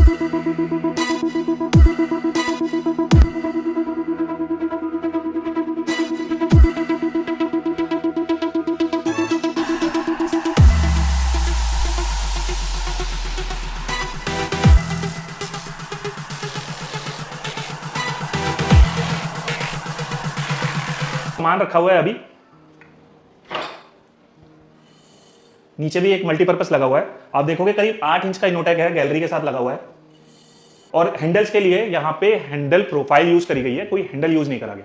सामान रखा हुआ है अभी, नीचे भी एक मल्टीपर्पस लगा हुआ है। आप देखोगे करीब 8 इंच का इनोटेक है, गैलरी के साथ लगा हुआ है। और हैंडल्स के लिए यहाँ पे हैंडल प्रोफाइल यूज करी गई है, कोई हैंडल यूज नहीं करा गया।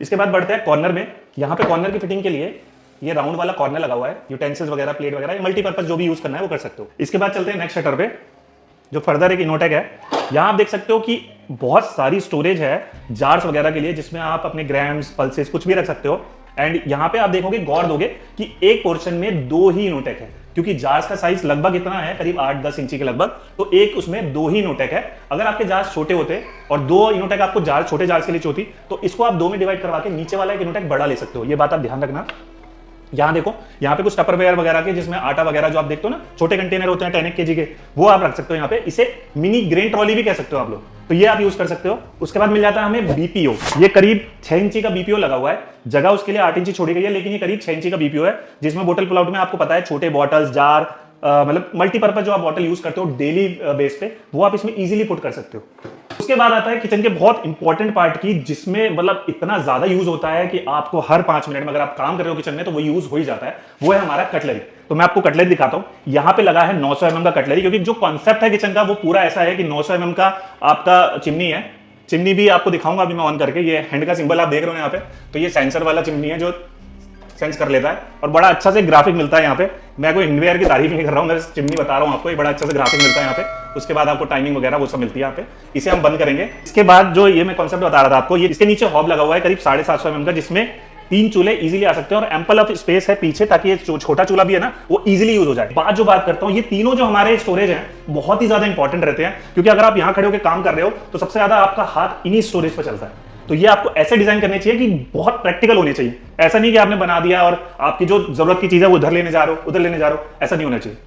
इसके बाद बढ़ते हैं कॉर्नर में। यहाँ पे कॉर्नर की फिटिंग के लिए ये राउंड वाला कॉर्नर लगा हुआ है। यूटेंसिल्स वगैरह, प्लेट वगैरह, मल्टीपर्पस जो भी यूज करना है वो कर सकते हो। इसके बाद चलते हैं नेक्स्ट शटर पे, जो फर्दर एक इनोटेक है। यहाँ आप देख सकते हो कि बहुत सारी स्टोरेज है जार्स वगैरह के लिए, जिसमें आप अपने ग्राम्स, पल्सेस कुछ भी रख सकते हो। एंड यहाँ पे आप देखोगे, गौर दोगे कि एक पोर्शन में 2 ही इनोटेक है, क्योंकि जार्स का साइज लगभग इतना है, करीब 8-10 इंची के लगभग, तो एक उसमें 2 ही इनोटेक है। अगर आपके जार्स छोटे होते और 2 इनोटेक आपको छोटे जार्स के लिए चाहिए, तो इसको आप 2 में डिवाइड करवा के नीचे वाला एक इनोटेक बड़ा ले सकते हो। ये बात आप ध्यान रखना। यहाँ देखो, यहाँ पे कुछ टपरवेयर वगैरह के, जिसमें आटा वगैरह जो आप देखते हो ना, छोटे कंटेनर होते हैं 10 kg के, वो आप रख सकते हो यहाँ पे। इसे मिनी ग्रेन ट्रॉली भी कह सकते हो आप लोग, तो ये आप यूज कर सकते हो। उसके बाद मिल जाता है हमें बीपीओ। ये करीब 6 इंची का बीपीओ लगा हुआ है। जगह उसके लिए 8 इंची छोड़ी गई है, लेकिन ये करीब 6 इंची का बीपीओ है, जिसमें बोतल पुल आउट में आपको पता है छोटे बॉटल्स, जार, मतलब मल्टीपर्पज जो आप बॉटल यूज करते हो डेली बेस पे, वो आप इसमें इजीली पुट कर सकते हो। उसके बाद आता है किचन के बहुत इंपॉर्टेंट पार्ट की, जिसमें मतलब इतना ज्यादा यूज होता है कि आपको हर 5 मिनट में अगर आप काम कर रहे हो किचन में तो वो यूज हो ही जाता है। वो है हमारा कटलरी। तो मैं आपको कटलरी दिखाता हूं। यहाँ पे लगा है 900 mm का कटलरी, क्योंकि जो कॉन्सेप्ट है किचन का वो पूरा ऐसा है कि 900 mm का आपका चिमनी है। चिमनी भी आपको दिखाऊंगा अभी मैं ऑन करके। ये हैंड का सिंबल आप देख रहे हो यहाँ पे, तो ये सेंसर वाला चिमनी है जो सेंस कर लेता है, और बड़ा अच्छा से ग्राफिक मिलता है यहाँ पे। मैं कोई हिंडवेयर की तारीफ नहीं कर रहा हूँ, मैं चिमनी बता रहा हूँ आपको। ये बड़ा अच्छा से ग्राफिक मिलता है यहाँ पे। उसके बाद आपको टाइमिंग वगैरह वो सब मिलती है यहाँ पे। इसे हम बंद करेंगे। इसके बाद जो ये मैं कॉन्सेप्ट बता रहा था आपको, ये इसके नीचे हॉब लगा हुआ है करीब 750 mm का, जिसमें 3 चूल्हे इजीली आ सकते हैं, और एम्पल ऑफ स्पेस है पीछे, ताकि ये छोटा चूल्हा भी है ना वो इजीली यूज हो जाए। बात करता हूँ, ये तीनों जो हमारे स्टोरेज हैं बहुत ही ज्यादा इंपॉर्टेंट रहते हैं, क्योंकि अगर आप यहाँ खड़े होकर काम कर रहे हो तो सबसे ज्यादा आपका हाथ इन्हीं स्टोरेज पर चलता है। तो ये आपको ऐसे डिजाइन करने चाहिए कि बहुत प्रैक्टिकल होने चाहिए। ऐसा नहीं कि आपने बना दिया और आपकी जो जरूरत की चीज है वो उधर लेने जा रहे हो, उधर लेने जा रहे हो, ऐसा नहीं होना चाहिए।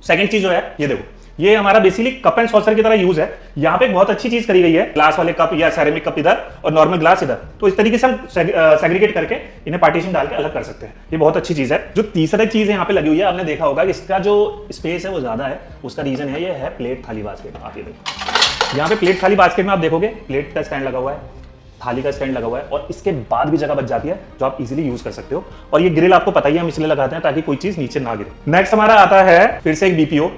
सेकंड चीज जो है, ये देखो, ये हमारा बेसिकली कप एंड सॉसर की तरह यूज है। यहाँ पे एक बहुत अच्छी चीज करी गई है, ग्लास वाले कप या सेरेमिक कप इधर और नॉर्मल ग्लास इधर। तो इस तरीके से हम सेग्रीगेट करके इन्हें पार्टीशन डाल के अलग कर सकते हैं। ये बहुत अच्छी चीज है। जो तीसरा चीज यहाँ पे लगी हुई है, आपने देखा होगा कि इसका जो स्पेस है वो ज्यादा है। उसका रीजन है, ये है प्लेट थाली बास्केट। आप ये देखो, यहाँ पे प्लेट थाली बास्केट में आप देखोगे प्लेट का स्टैंड लगा हुआ है, थाली का स्टैंड लगा हुआ है, और इसके बाद भी जगह बच जाती है जो आप इजीली यूज कर सकते हो। और ये ग्रिल आपको पता ही है, हम इसलिए लगाते हैं ताकि कोई चीज नीचे ना गिरे। नेक्स्ट हमारा आता है फिर से एक बीपीओ।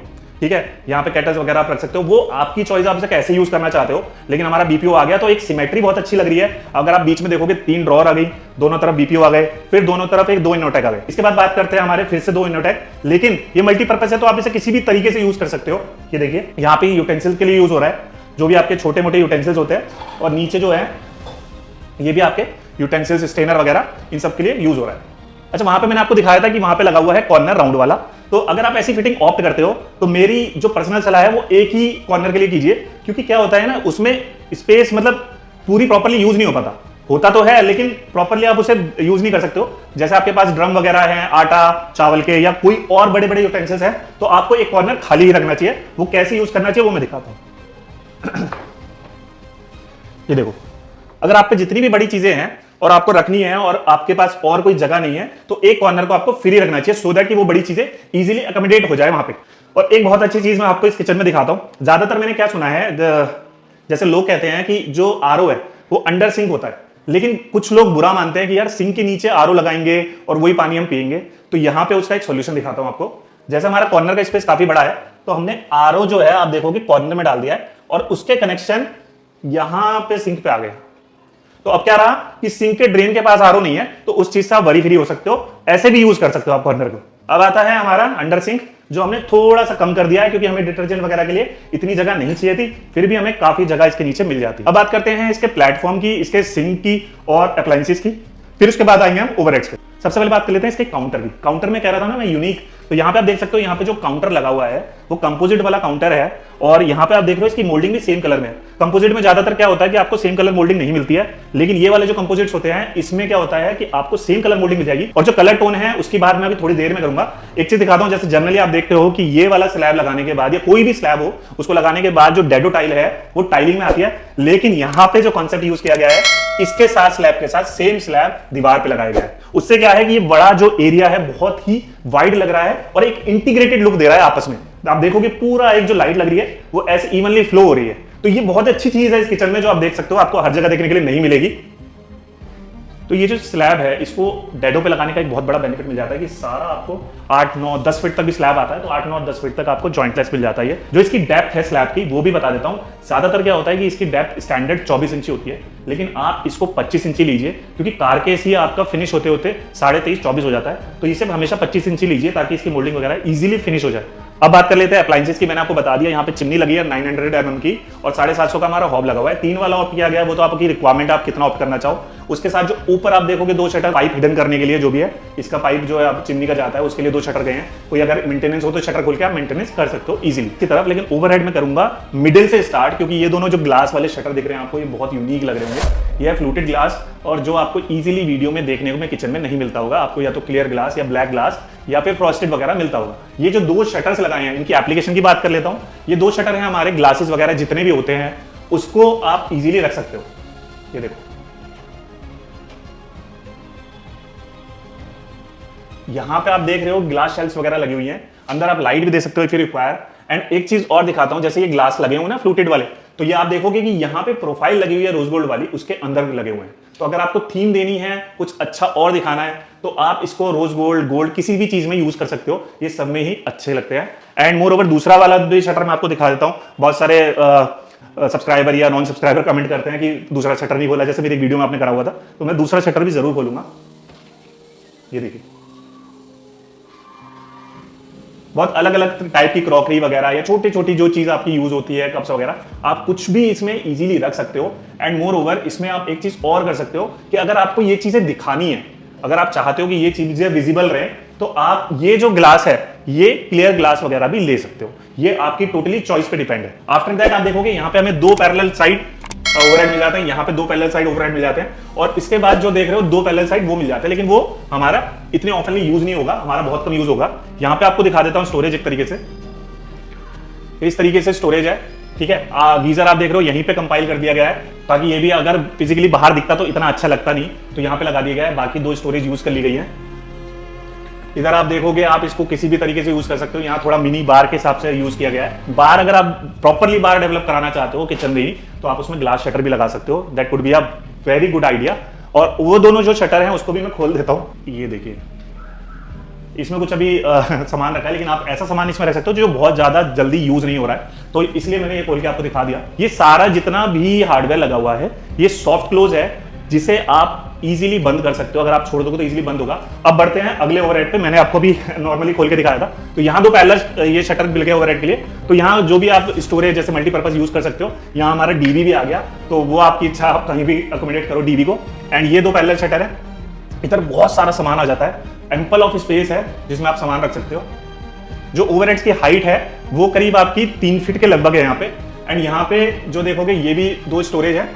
ठीक है, यहाँ पे कैटल्स वगैरह आप रख सकते हो, वो आपकी चॉइस, आप इसे कैसे यूज करना चाहते हो। लेकिन हमारा बीपीओ आ गया तो एक सिमेट्री बहुत अच्छी लग रही है। अगर आप बीच में देखोगे 3 ड्रॉर आ गई, दोनों तरफ बीपीओ आ गए, फिर दोनों तरफ 2 इनोटेक आ गए। इसके बाद बात करते हैं हमारे फिर से 2 इनोटेक, लेकिन ये मल्टीपर्पज है तो आप इसे किसी भी तरीके से यूज कर सकते हो। ये देखिए, यहाँ पे यूटेंसिल्स के लिए यूज हो रहा है, जो भी आपके छोटे मोटे यूटेंसिल्स होते हैं, और नीचे जो है ये भी आपके यूटेंसिल्स, स्टेनर वगैरह, इन सब के लिए यूज हो रहा है। अच्छा, वहां पे मैंने आपको दिखाया था कि वहां पे लगा हुआ है कॉर्नर राउंड वाला। तो अगर आप ऐसी फिटिंग ऑप्ट करते हो तो मेरी जो पर्सनल सलाह है वो एक ही कॉर्नर के लिए कीजिए, क्योंकि क्या होता है ना, उसमें स्पेस मतलब पूरी प्रॉपर्ली यूज नहीं हो पाता। होता तो है लेकिन प्रॉपर्ली आप उसे यूज नहीं कर सकते हो। जैसे आपके पास ड्रम वगैरह है, आटा चावल के, या कोई और बड़े बड़े यूटेंसिल्स हैं, तो आपको एक कॉर्नर खाली ही रखना चाहिए। वो कैसे यूज करना चाहिए वो मैं दिखाता हूं। ये देखो, अगर आप पे जितनी भी बड़ी चीजें हैं और आपको रखनी है और आपके पास और कोई जगह नहीं है, तो एक कॉर्नर को आपको फ्री रखना चाहिए, सो दैट कि वो बड़ी चीजें इजीली अकोमोडेट हो जाए वहां पे। और एक बहुत अच्छी चीज मैं आपको इस किचन में दिखाता हूं। ज्यादातर मैंने क्या सुना है, जैसे लोग कहते हैं कि जो आरओ है वो अंडर सिंक होता है, लेकिन कुछ लोग बुरा मानते हैं कि यार सिंक के नीचे आरओ लगाएंगे और वही पानी हम पिएंगे। तो यहां पे उसका एक सोल्यूशन दिखाता हूं आपको। जैसे हमारा कॉर्नर का स्पेस काफी बड़ा है, तो हमने आरओ जो है आप देखोगे कॉर्नर में डाल दिया है, और उसके कनेक्शन यहां पे सिंक पे आ गए। तो अब क्या रहा कि सिंक के ड्रेन के पास आरओ नहीं है, तो उस चीज से आप वरी फ्री हो सकते हो। ऐसे भी यूज कर सकते हो आप कॉर्नर को। अब आता है हमारा अंडर सिंक, जो हमने थोड़ा सा कम कर दिया है, क्योंकि हमें डिटर्जेंट वगैरह के लिए इतनी जगह नहीं चाहिए थी, फिर भी हमें काफी जगह इसके नीचे मिल जाती है। अब बात करते हैं इसके प्लेटफॉर्म की, इसके सिंक की और अप्लायंसेस की। फिर उसके बाद आएंगे हम ओवरहेड्स पे। सबसे पहले बात कर लेते हैं इसके काउंटर की। काउंटर में कह रहा था ना मैं, यूनिक तो यहाँ पे आप देख सकते हो, यहाँ पे जो काउंटर लगा हुआ है वो कंपोजिट वाला काउंटर है, और यहाँ पे आप देख रहे हो इसकी मोल्डिंग भी सेम कलर में है। कंपोजिट में ज्यादातर क्या होता है कि आपको सेम कलर मोल्डिंग नहीं मिलती है, लेकिन ये वाले जो कंपोजिट्स होते हैं इसमें क्या होता है कि आपको सेम कलर मोल्डिंग मिल जाएगी। और जो कलर टोन है उसकी बात मैं अभी थोड़ी देर में करूंगा। एक चीज दिखाता हूं, जैसे जनरली आप देखते हो कि ये वाला स्लैब लगाने के बाद या कोई भी स्लैब हो उसको लगाने के बाद जो डेडो टाइल है वो टाइलिंग में आती है, लेकिन यहाँ पे जो कॉन्सेप्ट यूज किया गया है इसके साथ स्लैब के साथ सेम स्लैब दीवार पे लगाया गया है। उससे क्या है कि ये बड़ा जो एरिया है बहुत ही वाइड लग रहा है और एक इंटीग्रेटेड लुक दे रहा है आपस में। आप देखोगे पूरा एक जो लाइट लग रही है वो ऐसे इवनली फ्लो हो रही है। तो ये बहुत अच्छी चीज है इस किचन में जो आप देख सकते हो, आपको हर जगह देखने के लिए नहीं मिलेगी। तो ये जो स्लैब है इसको डेडो पे लगाने का एक बहुत बड़ा बेनिफिट मिल जाता है कि सारा आपको 8, 9, 10 फीट तक भी स्लैब आता है, तो 8, 9, 10 फीट तक आपको जॉइंटलेस मिल जाता है। जो इसकी डेप्थ है स्लैब की वो भी बता देता हूं। ज्यादातर क्या होता है कि इसकी डेप्थ स्टैंडर्ड 24 इंची होती है, लेकिन आप इसको 25 इंची लीजिए, क्योंकि कारकेस ही आपका फिनिश होते होते 23.5, 24 हो जाता है। तो इसे हमेशा 25 इंची लीजिए ताकि इसकी मोल्डिंग वगैरह इजीली फिनिश हो जाए। अब बात कर लेते हैं अप्लायंसेस की। मैंने आपको बता दिया यहाँ पे चिमनी लगी है 900 mm की, और 750 का हमारा हॉब लगा हुआ है। 3 वाला ऑप्ट किया गया है, वो तो आपकी रिक्वायरमेंट आप कितना ऑप्ट करना चाहो। उसके साथ जो ऊपर आप देखोगे 2 शटर पाइप हिडन करने के लिए जो भी है, इसका पाइप जो है आप चिमनी का जाता है उसके लिए 2 शटर गए हैं। कोई अगर मेंटेनेंस हो तो शटर खोल के आप मेंटेनेंस कर सकते हो इजीली की तरफ। लेकिन ओवरहेड में करूंगा मिडिल से स्टार्ट, क्योंकि ये दोनों जो ग्लास वाले शटर दिख रहे हैं आपको ये बहुत यूनिक लग रहे होंगे। ये है फ्लूटेड ग्लास, और जो आपको इजीली वीडियो में देखने को में किचन में नहीं मिलता होगा। आपको या तो क्लियर ग्लास या ब्लैक ग्लास या फिर फ्रॉस्टेड वगैरह मिलता होगा। ये जो 2 शटर्स लगाए हैं इनकी एप्लीकेशन की बात कर लेता हूं। ये 2 शटर हैं हमारे ग्लासेस वगैरह जितने भी होते हैं उसको आप इजीली रख सकते हो। ये देखो यहां पे आप देख रहे हो ग्लास शेल्फ्स वगैरह लगी हुई हैं, अंदर आप लाइट भी दे सकते हो इफ यू रिक्वायर। एंड एक चीज और दिखाता हूं, जैसे ये ग्लास लगे हुए ना फ्लूटेड वाले, तो ये आप देखोगे कि यहाँ पे प्रोफाइल लगी हुई है रोज गोल्ड वाली, उसके अंदर लगे हुए हैं। तो अगर आपको थीम देनी है, कुछ अच्छा और दिखाना है, तो आप इसको रोज गोल्ड, गोल्ड किसी भी चीज में यूज कर सकते हो। ये सब में ही अच्छे लगते हैं। एंड मोर ओवर दूसरा वाला भी शटर मैं आपको दिखा देता हूं। बहुत सारे सब्सक्राइबर या नॉन सब्सक्राइबर कमेंट करते हैं कि दूसरा शटर नहीं खोला, जैसे मेरी वीडियो में आपने करा हुआ था, तो मैं दूसरा शटर भी जरूर खोलूंगा। ये देखिए बहुत अलग अलग टाइप की क्रॉकरी वगैरह या छोटी छोटी जो चीज आपकी यूज होती है, कप्स वगैरह, आप कुछ भी इसमें इजीली रख सकते हो। एंड मोर ओवर इसमें आप एक चीज और कर सकते हो कि अगर आपको ये चीजें दिखानी है, अगर आप चाहते हो कि ये चीजें विजिबल रहे, तो आप ये जो ग्लास है ये क्लियर ग्लास वगैरह भी ले सकते हो। ये आपकी टोटली चॉइस पे डिपेंड है। आफ्टर दैट आप देखोगे यहाँ पे हमें 2 पैरेलल साइड ओवरहेड मिल जाते हैं, यहाँ पे 2 पैरेलल साइड ओवरहेड मिल जाते हैं, और इसके बाद जो देख रहे हो 2 पैरेलल साइड वो मिल जाते हैं, लेकिन वो हमारा इतने ऑफनली यूज नहीं होगा, हमारा बहुत कम यूज होगा। यहाँ पे आपको दिखा देता हूँ स्टोरेज एक तरीके से, इस तरीके से स्टोरेज है, ठीक है। गीजर आप देख रहे हो यहीं पे कंपाइल कर दिया गया है, ताकि ये भी अगर फिजिकली बाहर दिखता तो इतना अच्छा लगता नहीं, तो यहाँ पे लगा दिया गया है। बाकी 2 स्टोरेज यूज कर ली गई है। इधर आप देखोगे आप इसको किसी भी तरीके से यूज कर सकते हो। यहाँ थोड़ा मिनी बार के हिसाब से यूज किया गया है। बार अगर आप प्रॉपरली बार डेवलप कराना चाहते हो किचन में ही, तो आप उसमें ग्लास शटर भी लगा सकते हो। That could be a very good idea. और वो दोनों जो शटर हैं उसको भी मैं खोल देता हूँ। ये देखिए इसमें कुछ अभी सामान रखा है, लेकिन आप ऐसा सामान इसमें रख सकते हो जो बहुत ज्यादा जल्दी यूज नहीं हो रहा है, तो इसलिए मैंने ये खोल के आपको दिखा दिया। ये सारा जितना भी हार्डवेयर लगा हुआ है ये सॉफ्ट क्लोज है, जिसे आप इजीली बंद कर सकते हो। अगर आप छोड़ दोगे तो इजीली बंद होगा। अब बढ़ते हैं अगले ओवरहेड पे। मैंने आपको भी नॉर्मली खोल के दिखाया था। तो यहाँ 2 पैरेलल ये शटर मिल गया ओवरहेड के लिए। तो यहाँ जो भी आप स्टोरेज जैसे मल्टीपर्पज यूज कर सकते हो। यहाँ हमारा डीबी भी आ गया, तो वो आपकी इच्छा, आप कहीं भी अकोमोडेट करो डीबी को। एंड ये 2 पैरेलल शटर है, इधर बहुत सारा सामान आ जाता है। एम्पल ऑफ स्पेस है जिसमें आप सामान रख सकते हो। जो ओवरहेड्स की हाइट है वो करीब आपकी 3 फीट के लगभग है यहाँ पे। एंड यहाँ पे जो देखोगे ये भी 2 स्टोरेज है।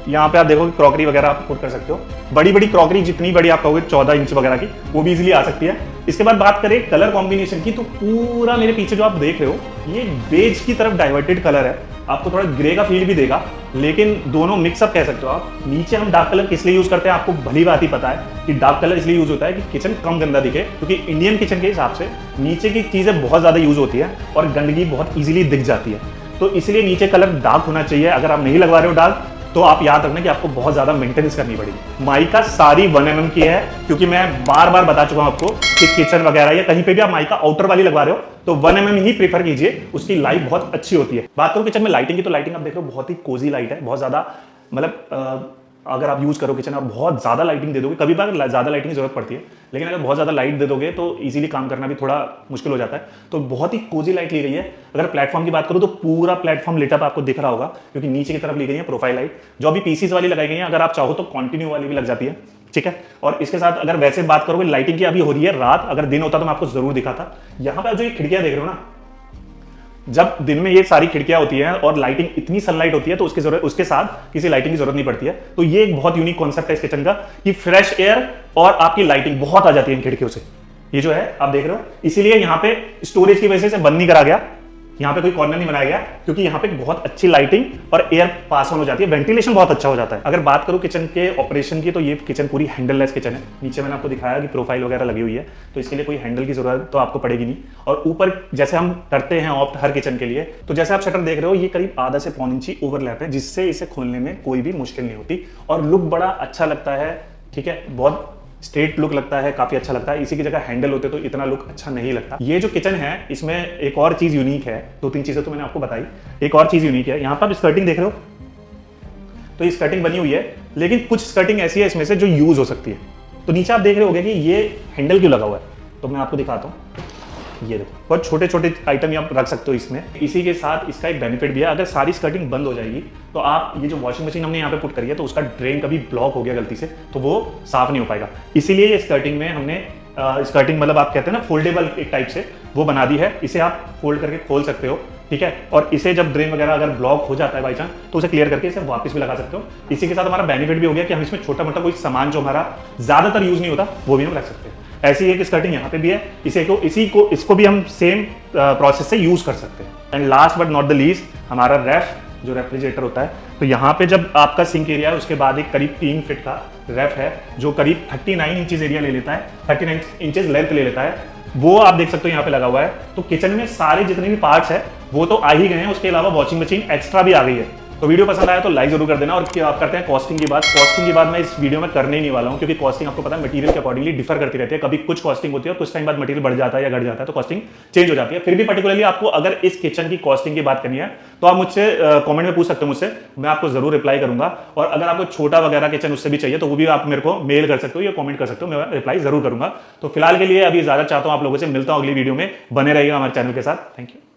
यहाँ पे आप देखोगे क्रॉकरी वगैरह आप पुट कर सकते हो। बड़ी बड़ी क्रॉकरी जितनी बड़ी आप कहोगे 14 इंच वगैरह की, वो भी इजीली आ सकती है। इसके बाद बात करें कलर कॉम्बिनेशन की, तो पूरा मेरे पीछे जो आप देख रहे हो ये बेज की तरफ डाइवर्टेड कलर है। आपको थोड़ा ग्रे का फील भी देगा, लेकिन दोनों मिक्सअप कह सकते हो आप। नीचे हम डार्क कलर किस लिए यूज करते हैं आपको भली बात ही पता है कि डार्क कलर इसलिए यूज होता है कि किचन कम गंदा दिखे, क्योंकि इंडियन किचन के हिसाब से नीचे की चीजें बहुत ज्यादा यूज होती है और गंदगी बहुत इजीली दिख जाती है। तो इसलिए नीचे कलर डार्क होना चाहिए। अगर आप नहीं लगवा रहे हो डार्क, तो आप याद रखना कि आपको बहुत ज्यादा मेंटेनेंस करनी पड़ेगी। माइका सारी 1 mm की है, क्योंकि मैं बार बार बता चुका हूं आपको कि किचन वगैरह या कहीं पे भी आप माइका आउटर वाली लगवा रहे हो तो 1 mm ही प्रीफर कीजिए, उसकी लाइट बहुत अच्छी होती है। बात करो किचन में लाइटिंग की, तो लाइटिंग आप देख रहे हो बहुत ही कोजी लाइट है, बहुत ज्यादा मतलब अगर आप यूज करो किचन और बहुत ज्यादा लाइटिंग दे दोगे, कभी बार ज्यादा लाइटिंग की जरूरत पड़ती है, लेकिन अगर बहुत ज्यादा लाइट दे दोगे तो इजीली काम करना भी थोड़ा मुश्किल हो जाता है। तो बहुत ही कोजी लाइट ली गई है। अगर प्लेटफॉर्म की बात करूं तो पूरा प्लेटफॉर्म लिटअप आपको दिख रहा होगा, क्योंकि नीचे की तरफ ली गई है प्रोफाइल लाइट। जो अभी पीसीस वाली लगाई गई है, अगर आप चाहो तो कंटिन्यू वाली भी लग जाती है, ठीक है। और इसके साथ अगर वैसे बात करोगे लाइटिंग की, अभी हो रही है रात, अगर दिन होता तो मैं आपको जरूर दिखाता। यहाँ पे जो ये खिड़कियां देख रहे हो ना, जब दिन में ये सारी खिड़कियां होती हैं और लाइटिंग इतनी सनलाइट होती है तो उसके साथ किसी लाइटिंग की जरूरत नहीं पड़ती है। तो ये एक बहुत यूनिक कॉन्सेप्ट है इस किचन का कि फ्रेश एयर और आपकी लाइटिंग बहुत आ जाती है इन खिड़कियों से। ये जो है आप देख रहे हो, इसीलिए यहाँ पे स्टोरेज की वजह से बंद नहीं करा गया, यहाँ पे कोई कॉर्नर नहीं बनाया गया, क्योंकि यहाँ पे बहुत अच्छी लाइटिंग और एयर पास ऑन हो जाती है, वेंटिलेशन बहुत अच्छा हो जाता है। अगर बात करूँ किचन के ऑपरेशन की, तो ये किचन पूरी हैंडललेस किचन है। नीचे मैंने आपको दिखाया कि प्रोफाइल वगैरह लगी हुई है, तो इसके लिए कोई हैंडल की जरूरत तो आपको पड़ेगी नहीं। और ऊपर जैसे हम करते हैं ऑप्ट हर किचन के लिए, तो जैसे आप शटर देख रहे हो, ये करीब आधा से पौन इंची ओवरलैप है, जिससे इसे खोलने में कोई भी मुश्किल नहीं होती और लुक बड़ा अच्छा लगता है। ठीक है, बहुत स्ट्रेट लुक लगता है, काफी अच्छा लगता है। इसी की जगह हैंडल होते तो इतना लुक अच्छा नहीं लगता। ये जो किचन है इसमें एक और चीज यूनिक है, 2-3 चीजें तो मैंने आपको बताई, एक और चीज यूनिक है। यहाँ पर आप स्कर्टिंग देख रहे हो, तो ये स्कर्टिंग बनी हुई है, लेकिन कुछ स्कर्टिंग ऐसी है इसमें से जो यूज हो सकती है। तो नीचे आप देख रहे होगे कि ये हैंडल क्यों लगा हुआ है, तो मैं आपको दिखाता हूँ। ये देखो, बहुत छोटे छोटे आइटम आप रख सकते हो इसमें। इसी के साथ इसका एक बेनिफिट भी है, अगर सारी स्कर्टिंग बंद हो जाएगी तो आप ये जो वॉशिंग मशीन हमने यहाँ पे पुट करी है, तो उसका ड्रेन कभी ब्लॉक हो गया गलती से तो वो साफ नहीं हो पाएगा। इसीलिए ये स्कर्टिंग में हमने स्कर्टिंग मतलब आप कहते हैं ना फोल्डेबल एक टाइप से, वो बना दी है। इसे आप फोल्ड करके खोल सकते हो, ठीक है। और इसे जब ड्रेन वगैरह अगर ब्लॉक हो जाता है बाई चांस, तो उसे क्लियर करके इसे वापस भी लगा सकते हो। इसी के साथ हमारा बेनिफिट भी हो गया कि हम इसमें छोटा मोटा कोई सामान जो हमारा ज्यादातर यूज नहीं होता वो भी हम रख सकते हैं। ऐसी एक स्कर्टिंग यहाँ पे भी है, इसको भी हम सेम प्रोसेस से यूज कर सकते हैं। And last but not the least, हमारा जो रेफ्रिजरेटर होता है, तो यहाँ पे जब आपका सिंक एरिया है उसके बाद एक करीब 3 फीट का रेफ है जो करीब 39 इंचेस एरिया ले लेता है, 39 इंचेस लेंथ ले लेता है, वो आप देख सकते हो यहाँ पे लगा हुआ है। तो किचन में सारे जितने भी पार्ट्स है वो तो आ ही गए हैं, उसके अलावा वॉशिंग मशीन एक्स्ट्रा भी आ गई है। तो वीडियो पसंद आया तो लाइक जरूर कर देना। और आप करते हैं कॉस्टिंग की बात। कॉस्टिंग की बात मैं इस वीडियो में करने ही नहीं वाला हूं, क्योंकि कॉस्टिंग आपको पता है मटेरियल के अकॉर्डिंगली डिफर करती रहती है। कभी कुछ कॉस्टिंग होती है और कुछ टाइम बाद मटेरियल बढ़ जाता है या घट जाता है, तो कॉस्टिंग चेंज हो जाती है। फिर भी पर्टिकुलरली आपको अगर इस किचन की कॉस्टिंग की बात करनी है तो आप मुझसे कॉमेंट में पूछ सकते हो मुझसे, मैं आपको जरूर रिप्लाई करूंगा। और अगर आपको छोटा वगैरह किचन उससे भी चाहिए तो वो भी आप मेरे को मेल कर सकते हो या कॉमेंट कर सकते हो, मैं रिप्लाई जरूर करूंगा। तो फिलहाल के लिए अभी इजाजत चाहता हूं आप लोगों से, मिलता हूं अगली वीडियो में। बने रहिएगा हमारे चैनल के साथ। Thank you.